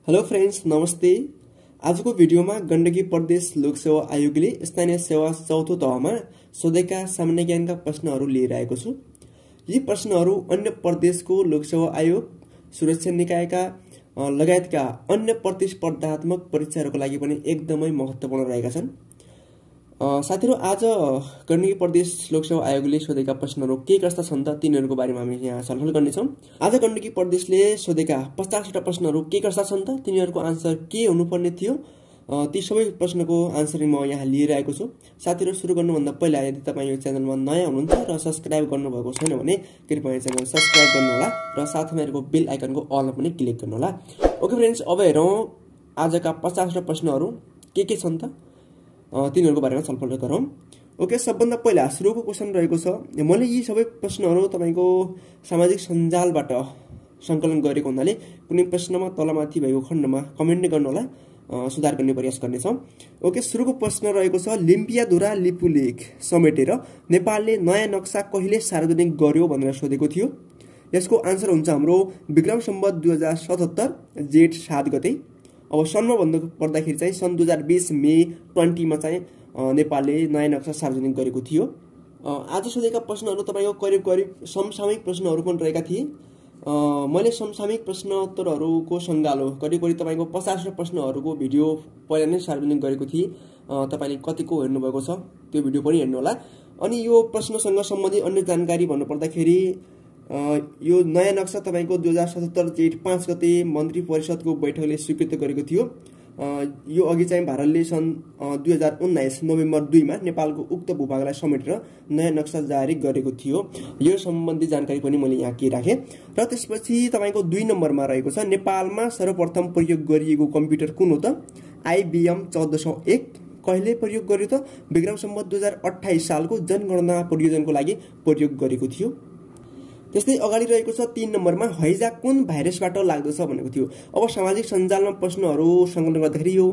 Hello friends, नमस्ते। आजको भिडियोमा गण्डकी प्रदेश लोकसेवा आयोगले स्थानीय सेवा चौथो तहमा सोधेका सामान्य ज्ञानका प्रश्नहरू लिएर आएको छु। यी प्रश्नहरू अन्य प्रदेशको लोकसेवा आयोग, सुरक्षा निकायका लगायतका अन्य प्रतिस्पर्धात्मक परीक्षाहरूको लागि पनि एकदमै महत्त्वपूर्ण रहेका छन्। साथीहरू, आज गण्डकी प्रदेश लोकसेवा आयोगले सोधेका प्रश्नहरू के कस्ता छन् त तिनीहरूको बारेमा हामी यहाँ छलफल गर्नेछौँ। आज गण्डकी प्रदेशले सोधेका 50वटा प्रश्नहरू के कस्ता छन् त, तिनीहरूको आन्सर के हुनुपर्ने थियो, ती सबै प्रश्नको आन्सर म यहाँ लिएर आएको छु। साथीहरू, सुरु गर्नुभन्दा पहिला यदि तपाईँ यो च्यानलमा नयाँ हुनुहुन्छ र सब्सक्राइब गर्नुभएको छैन भने कृपया यो च्यानल सब्सक्राइब गर्नुहोला र साथमा रहेको बेल आइकनको अलमा पनि क्लिक गर्नुहोला। ओके फ्रेन्ड्स, अब हेरौँ आजका 50वटा प्रश्नहरू के छन् त, तिनीहरूको बारेमा छलफल गरौँ। ओके, सबभन्दा पहिला सुरुको क्वेसन रहेको छ। मैले यी सबै प्रश्नहरू तपाईँको सामाजिक सञ्जालबाट सङ्कलन गरेको हुनाले कुनै प्रश्नमा तलमाथि भएको खण्डमा कमेन्ट नै गर्नुहोला, सुधार गर्ने प्रयास गर्नेछौँ। ओके, सुरुको प्रश्न रहेको छ, लिम्पियाधुरा लिपुलेख समेटेर नेपालले नयाँ नक्सा कहिले सार्वजनिक गर्यो भनेर सोधेको थियो। यसको आन्सर हुन्छ हाम्रो विक्रम सम्वत 2077 जेठ 7 गते। अब सनमा भन्नु पर्दाखेरि चाहिँ सन् 2020 मे 20 चाहिँ नेपालले नयाँ नक्सा सार्वजनिक गरेको थियो। आज सोधेका प्रश्नहरू तपाईँको करिब समसामयिक प्रश्नहरू पनि रहेका थिए। मैले समसामयिक प्रश्नोत्तरहरूको सङ्गालो करिब तपाईँको 50वटा प्रश्नहरूको भिडियो पहिला नै सार्वजनिक गरेको थिएँ। तपाईँले कतिको हेर्नुभएको छ त्यो भिडियो पनि हेर्नुहोला। अनि यो प्रश्नसँग सम्बन्धित अन्य जानकारी भन्नुपर्दाखेरि यो नयाँ नक्सा तपाईँको 2077 जेठ 5 गते मन्त्री परिषदको बैठकले स्वीकृत गरेको थियो। यो अघि चाहिँ भारतले सन् 2019 नोभेम्बर 2 नेपालको उक्त भूभागलाई समेटेर नयाँ नक्सा जारी गरेको थियो। यो सम्बन्धी जानकारी पनि मैले यहाँ के राखेँ। र त्यसपछि तपाईँको 2 नम्बरमा रहेको छ, नेपालमा सर्वप्रथम प्रयोग गरिएको कम्प्युटर कुन हो त? IBM 1401 कहिले प्रयोग गर्यो त? विक्रम सम्वत 2028 सालको जनगणना परियोजनाको लागि प्रयोग गरेको थियो। त्यस्तै अगाडि रहेको छ 3 नम्बरमा, हैजा कुन भाइरसबाट लाग्दछ भनेको थियो। अब सामाजिक सञ्जालमा प्रश्नहरू सङ्कलन गर्दाखेरि यो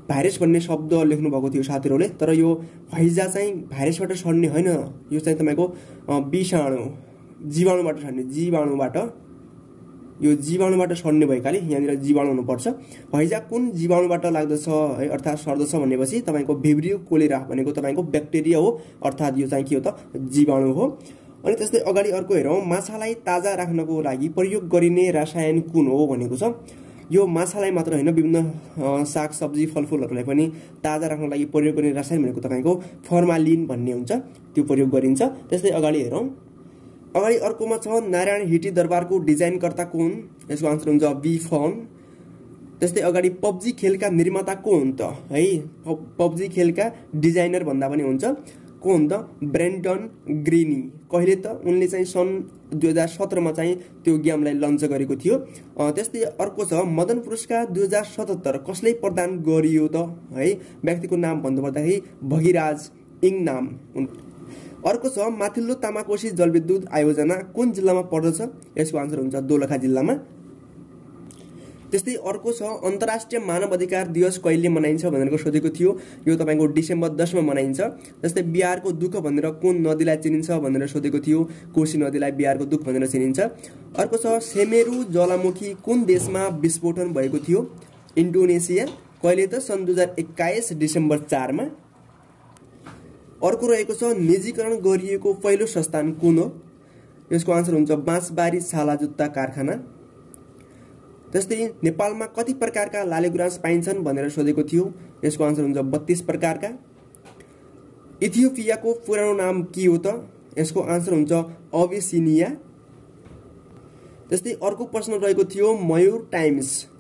भाइरस भन्ने शब्द लेख्नु भएको थियो साथीहरूले, तर यो हैजा चाहिँ भाइरसबाट सर्ने होइन, यो चाहिँ तपाईँको विषाणु जीवाणुबाट सर्ने, यो जीवाणुबाट सर्ने भएकाले यहाँनिर जीवाणु हुनुपर्छ। हैजा कुन जीवाणुबाट लाग्दछ है, अर्थात् सर्दछ भनेपछि तपाईँको भिब्रियो कोलेरा भनेको तपाईँको ब्याक्टेरिया हो, अर्थात् यो चाहिँ के हो त, जीवाणु हो। अनि त्यस्तै अगाडि अर्को हेरौँ, माछालाई ताजा राख्नको लागि प्रयोग गरिने रसायन कुन हो भनेको छ। यो माछालाई मात्र होइन, विभिन्न सागसब्जी फलफुलहरूलाई पनि ताजा राख्नको लागि प्रयोग गर्ने रसायन भनेको तपाईँको फर्मालिन भन्ने हुन्छ, त्यो प्रयोग गरिन्छ। त्यस्तै अगाडि हेरौँ, अगाडि अर्कोमा छ, नारायण हिटी दरबारको डिजाइनकर्ता कुन? यसको आन्सर हुन्छ बी फन। त्यस्तै अगाडि पब्जी खेलका निर्माता को हुन् त है, पब्जी खेलका डिजाइनर भन्दा पनि हुन्छ, को हुन् त? Brendan Greenidge. कहिले त? उनले चाहिँ सन् 2017 चाहिँ त्यो गेमलाई लन्च गरेको थियो। त्यस्तै अर्को छ, मदन पुरस्कार 2077 कसले प्रदान गरियो त है, व्यक्तिको नाम भन्नुपर्दाखेरि भगिराज इङनाम। अर्को छ, माथिल्लो तामाकोशी जलविद्युत आयोजना कुन जिल्लामा पर्दछ? यसको आन्सर हुन्छ दोलखा जिल्लामा। त्यस्तै अर्को छ, अन्तर्राष्ट्रिय मानव अधिकार दिवस कहिले मनाइन्छ भनेर सोधेको थियो। यो तपाईँको डिसेम्बर 10 मनाइन्छ। जस्तै बिहारको दुःख भनेर कुन नदीलाई चिनिन्छ भनेर सोधेको थियो। कोशी नदीलाई बिहारको दुःख भनेर चिनिन्छ। अर्को छ, सेमेरु ज्वालामुखी कुन देशमा विस्फोटन भएको थियो? इन्डोनेसिया। कहिले त? सन् 2021 डिसेम्बर 4 अर्को रहेको छ, निजीकरण गरिएको पहिलो संस्थान कुन हो? यसको आन्सर हुन्छ बाँसबारी छाला जुत्ता कारखाना। त्यस्तै नेपालमा कति प्रकारका लालीगुराँस पाइन्छन् भनेर सोधेको थियो। यसको आन्सर हुन्छ 32 प्रकारका। इथियोपियाको पुरानो नाम के हो त? यसको आन्सर हुन्छ अबिसिनिया। त्यस्तै अर्को प्रश्न रहेको थियो, मयूर टाइम्स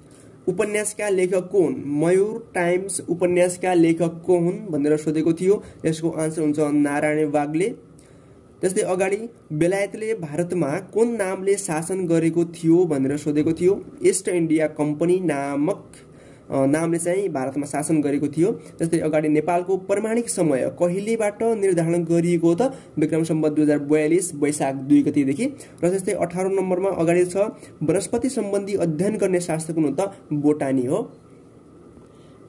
उपन्यासका लेखक को हुन्? मयूर टाइम्स उपन्यासका लेखक को हुन् भनेर सोधेको थियो। यसको आन्सर हुन्छ नारायण वाग्ले। त्यस्तै अगाडि बेलायतले भारतमा कुन नामले शासन गरेको थियो भनेर सोधेको थियो। ईस्ट इन्डिया कम्पनी नामक नामले चाहिँ भारतमा शासन गरेको थियो। त्यस्तै अगाडि नेपालको प्रमाणिक समय कहिलेबाट निर्धारण गरिएको त? विक्रम सम्वत 2042 वैशाख 2 गतेदेखि। र त्यस्तै 18 नम्बरमा अगाडि छ, वनस्पति सम्बन्धी अध्ययन गर्ने शास्त्र कुन हो त? बोटानी हो।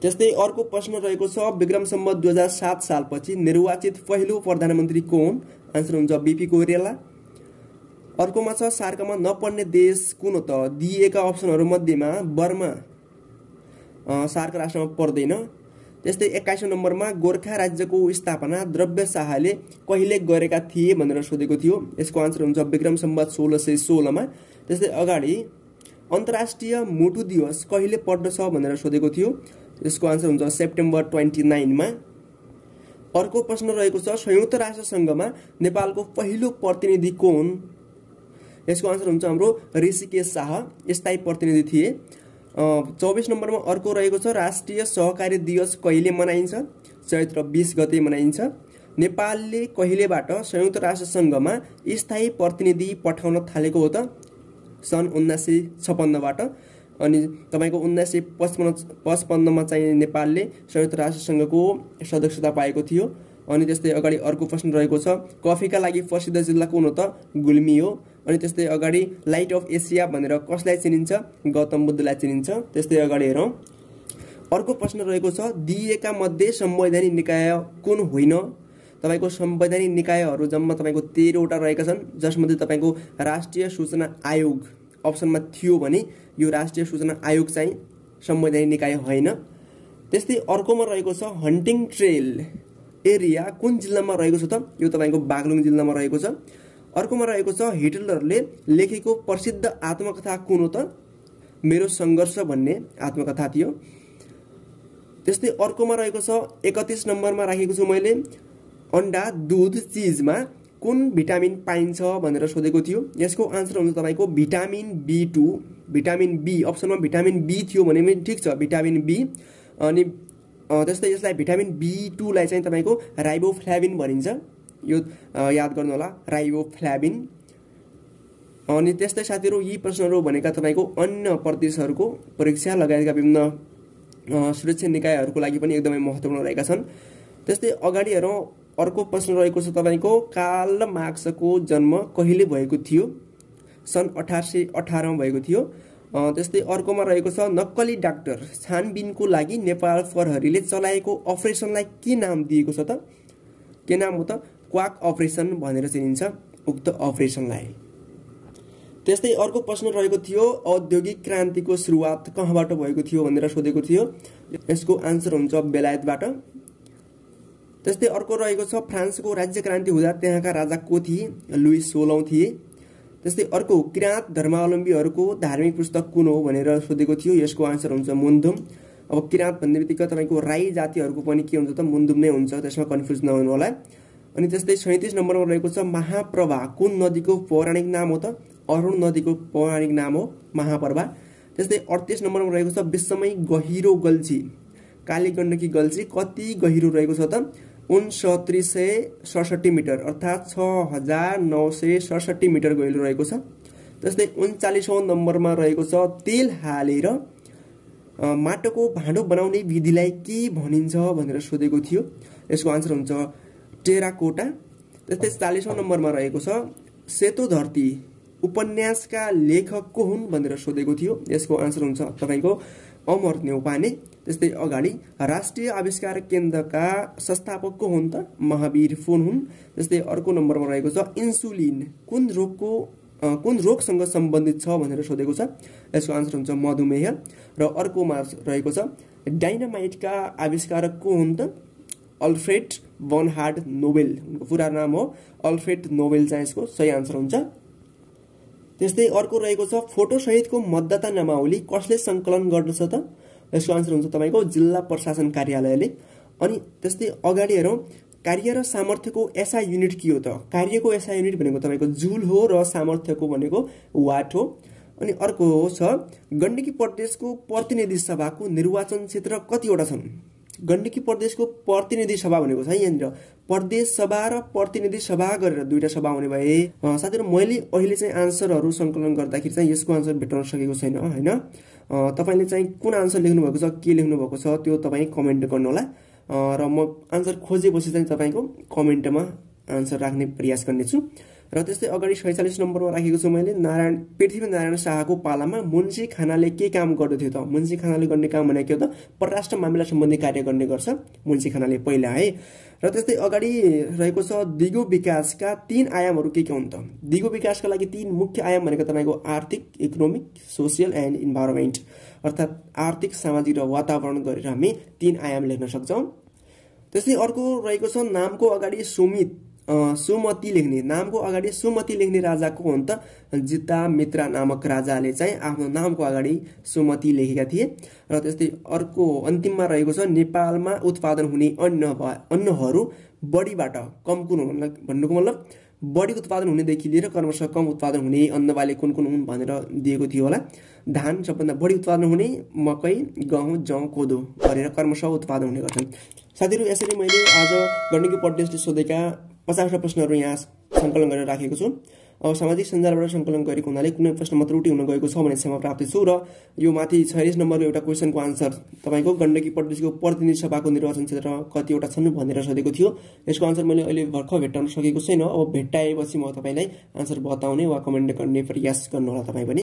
त्यस्तै अर्को प्रश्न रहेको छ, विक्रम सम्वत 2007 सालपछि निर्वाचित पहिलो प्रधानमन्त्री को हुन्? आन्सर हुन्छ बीपी कोइराला। अर्कोमा छ, सार्कमा नपर्ने देश कुन हो त? दिएका अप्सनहरू मध्येमा बर्मा सार्क राष्ट्रमा पर्दैन। त्यस्तै 21औं नम्बरमा गोर्खा राज्यको स्थापना द्रव्य शाहले कहिले गरेका थिए भनेर सोधेको थियो। यसको आन्सर हुन्छ विक्रम सम्वत 1616 मा। त्यस्तै अगाडि अन्तर्राष्ट्रिय मुटु दिवस कहिले पर्दछ भनेर सोधेको थियो। यसको आन्सर हुन्छ सेप्टेम्बर 29 मा। अर्को प्रश्न रहेको छ संयुक्त राष्ट्र संघमा नेपालको पहिलो प्रतिनिधि को हुन्? यसको आन्सर हुन्छ हाम्रो ऋषिकेश शाह स्थायी प्रतिनिधि थिए। 24 नम्बरमा अर्को रहेको छ राष्ट्रिय सहकारी दिवस कहिले मनाइन्छ? चैत्र 20 गते मनाइन्छ। नेपालले कहिलेबाट संयुक्त राष्ट्र संघमा स्थायी प्रतिनिधि पठाउन थालेको हो त? सन् 1956 बाट। अनि तपाईको 1955 मा चाहिँ नेपालले संयुक्त राष्ट्र संघको सदस्यता पाएको थियो। अनि त्यस्तै अगाडि अर्को प्रश्न रहेको छ कफीका लागि प्रसिद्ध जिल्ला कुन हो त? गुल्मी हो। अनि त्यस्तै अगाडि लाइट अफ एसिया भनेर कसलाई चिनिन्छ? गौतम बुद्धलाई चिनिन्छ। त्यस्तै अगाडि हेरौँ अर्को प्रश्न रहेको छ दिइएका मध्ये संवैधानिक निकाय कुन होइन? तपाईको संवैधानिक निकायहरू जम्मा तपाईको 13 वटा रहेका छन्, जसमध्ये तपाईको राष्ट्रिय सूचना आयोग अप्सनमा थियो भने यो राष्ट्रिय सूचना आयोग चाहिँ संवैधानिक निकाय होइन। त्यस्तै अर्कोमा रहेको छ हन्टिङ ट्रेल एरिया कुन जिल्लामा रहेको छ त? यो तपाईको बागलुङ जिल्लामा रहेको छ। अर्कोमा रहेको छ हिटलरले लेखेको प्रसिद्ध आत्मकथा कुन हो त? मेरो सङ्घर्ष भन्ने आत्मकथा थियो। त्यस्तै अर्कोमा रहेको छ 31 नम्बरमा राखेको छु मैले अन्डा दूध चीजमा कुन भिटामिन पाइन्छ भनेर सोधेको थियो। यसको आन्सर हुन्छ तपाईको भिटामिन B2 भिटामिन बी। अप्सनमा भिटामिन बी थियो भने पनि ठिक छ भिटामिन बी। अनि त्यस्तै यसलाई भिटामिन B2 लाई चाहिँ तपाईको राइबोफ्लाभिन भनिन्छ। यो याद गर्नु होला राइबोफ्लाभिन। अनि त्यस्तै साथीहरु यी प्रश्नहरु भनेका तपाईको अन्य प्रदेशहरुको परीक्षा लगायतका विभिन्न सुरक्षा निकायहरुको लागि पनि एकदमै महत्त्वपूर्ण रहेका छन्। त्यस्तै अगाडि हेरौं अर्को प्रश्न रहेको छ तपाईको कार्ल मार्क्सको जन्म कहिले भएको थियो? सन् 1818 मा भएको थियो। त्यस्तै अर्कोमा रहेको छ नक्कली डाक्टर छानबिनको लागि नेपाल प्रहरीले चलाएको अपरेसनलाई के नाम दिएको छ त? के नाम हो त? क्वाक अपरेसन भनेर चिनिन्छ उक्त अपरेसनलाई। त्यस्तै अर्को प्रश्न रहेको थियो औद्योगिक क्रान्तिको सुरुवात कहाँबाट भएको थियो भनेर सोधेको थियो। यसको आन्सर हुन्छ बेलायतबाट। त्यस्तै अर्को रहेको छ फ्रान्सको राज्य क्रान्ति हुँदा त्यहाँका राजा को थिए? लुइस 16औं थिए। त्यस्तै अर्को किराँत धर्मावलम्बीहरूको धार्मिक पुस्तक कुन हो भनेर सोधेको थियो। यसको आन्सर हुन्छ मुन्धुम। अब किराँत भन्ने बित्तिकै तपाईको राई जातिहरूको पनि के हुन्छ त? मुन्धुम नै हुन्छ, त्यसमा कन्फ्युज नहुनु होला। अनि त्यस्तै 37 नम्बरमा रहेको छ महाप्रभा कुन नदीको पौराणिक नाम हो त? अरुण नदीको पौराणिक नाम हो महाप्रभा। त्यस्तै 38 नम्बरमा रहेको छ विश्वमै गहिरो गल्छी कालीगण्डकी गल्छी कति गहिरो रहेको छ त? 6967 मिटर अर्थात 6967 मिटर गहिरो रहेको छ। त्यस्तै 39औं नम्बरमा रहेको छ तेल हालेर माटोको भाँडो बनाउने विधिलाई के भनिन्छ भनेर सोधेको थियो। यसको आन्सर हुन्छ टेराकोटा। त्यस्तै 40औं नम्बरमा रहेको छ सेतो धरती उपन्यासका लेखक को हुन् भनेर सोधेको थियो। यसको आन्सर हुन्छ तपाईको अमर न्यौपाने। त्यस्तै अगाडि राष्ट्रिय आविष्कार केन्द्रका संस्थापक को हुन् त? महावीर फोन हुन्। त्यस्तै अर्को नम्बरमा रहेको छ इन्सुलिन कुन रोगसँग सम्बन्धित छ भनेर सोधेको छ। यसको आन्सर हुन्छ मधुमेह। र अर्कोमा रहेको छ डाइनामाइटका आविष्कारक को हुन् त? Alfred Bernhard Nobel. उनको पूरा नाम हो अल्फ्रेड नोबेल चाहिँ यसको सही आन्सर हुन्छ। त्यस्तै अर्को रहेको छ फोटो सहितको मतदाता नामावली कसले संकलन गर्दछ त? यसको आन्सर हुन्छ तपाईको जिल्ला प्रशासन कार्यालयले। अनि त्यस्तै अगाडि हेरौं कार्य र सामर्थ्यको एसआई युनिट के हो त? कार्यको एसआई युनिट भनेको तपाईको जुल हो र सामर्थ्यको भनेको वाट हो। अनि अर्को छ गण्डकी प्रदेशको प्रतिनिधि सभाको निर्वाचन क्षेत्र कतिवटा छन्? गण्डकी प्रदेशको प्रतिनिधि सभा भनेको छ यहाँनिर प्रदेश सभा र प्रतिनिधि सभा गरेर दुईटा सभा हुने भए। साथीहरु मैले अहिले चाहिँ आन्सरहरु संकलन गर्दाखेरि चाहिँ यसको आन्सर भेट्न सकेको छैन हैन। तपाईले चाहिँ कुन आन्सर लेख्नु भएको छ, के लेख्नु भएको छ त्यो तपाई कमेन्ट गर्नु होला र म आन्सर खोजेपछि चाहिँ तपाईको कमेन्टमा आन्सर राख्ने प्रयास गर्नेछु। र त्यस्तै अगाडि 46 नम्बरमा राखेको छु मैले पृथ्वीनारायण शाहको पालामा मुन्सी खानाले के काम गर्दथ्यो त? मुन्सी खानाले गर्ने काम भनेको त परराष्ट्र मामिला सम्बन्धी कार्य गर्ने गर्छ मुन्सी खानाले पहिला है। र त्यस्तै अगाडि रहेको छ दिगो विकासका 3 आयामहरू के हुन् त? दिगो विकासका लागि 3 मुख्य आयाम भनेको तपाईको आर्थिक, इकोनोमिक, सोसियल एन्ड इन्भाइरोमेन्ट, अर्थात् आर्थिक, सामाजिक र वातावरण गरेर हामी 3 आयाम लेख्न सक्छौं। त्यस्तै अर्को रहेको छ नामको अगाडि सुमति लेख्ने। नामको अगाडि सुमति लेख्ने राजा को हुन् त? जितामित्रा नामक राजाले चाहिँ आफ्नो नामको अगाडि सुमति लेखेका थिए। र त्यस्तै अर्को अन्तिममा रहेको छ नेपालमा उत्पादन हुने अन्नहरू बढीबाट कम कुन हुन् भन्नुको मतलब बढी उत्पादन हुनेदेखि लिएर क्रमशः कम उत्पादन हुने अन्नबाली कुन हुन् भनेर दिएको थियो होला। धान सबभन्दा बढी उत्पादन हुने, मकै, गहुँ, जौ, कोदो गरेर क्रमशः उत्पादन हुने गर्छन्। साथीहरू यसरी मैले आज गण्डकी परदेशले सोधेका 50 प्रश्नहरू यहाँ संकलन गरेर राखेको छु। अब सामाजिक सञ्जालबाट संकलन गरेको हुनाले कुनै प्रश्नमा त्रुटि हुन गएको छ भने क्षमा प्राप्ति छु। र यो माथि 46 नम्बरको एउटा क्वेशनको आन्सर तपाईको गण्डकी परदेशको प्रतिनिधि सभाको निर्वाचन क्षेत्र कतिवटा छन् भनेर सोधेको थियो। यसको आन्सर मैले अहिले भर्खर भेट्टाउन सकेको छैन। अब भेट्टाएपछि म तपाईलाई आन्सर बताउने वा कमेन्ट गर्ने प्रयास गर्नु होला तपाई पनि।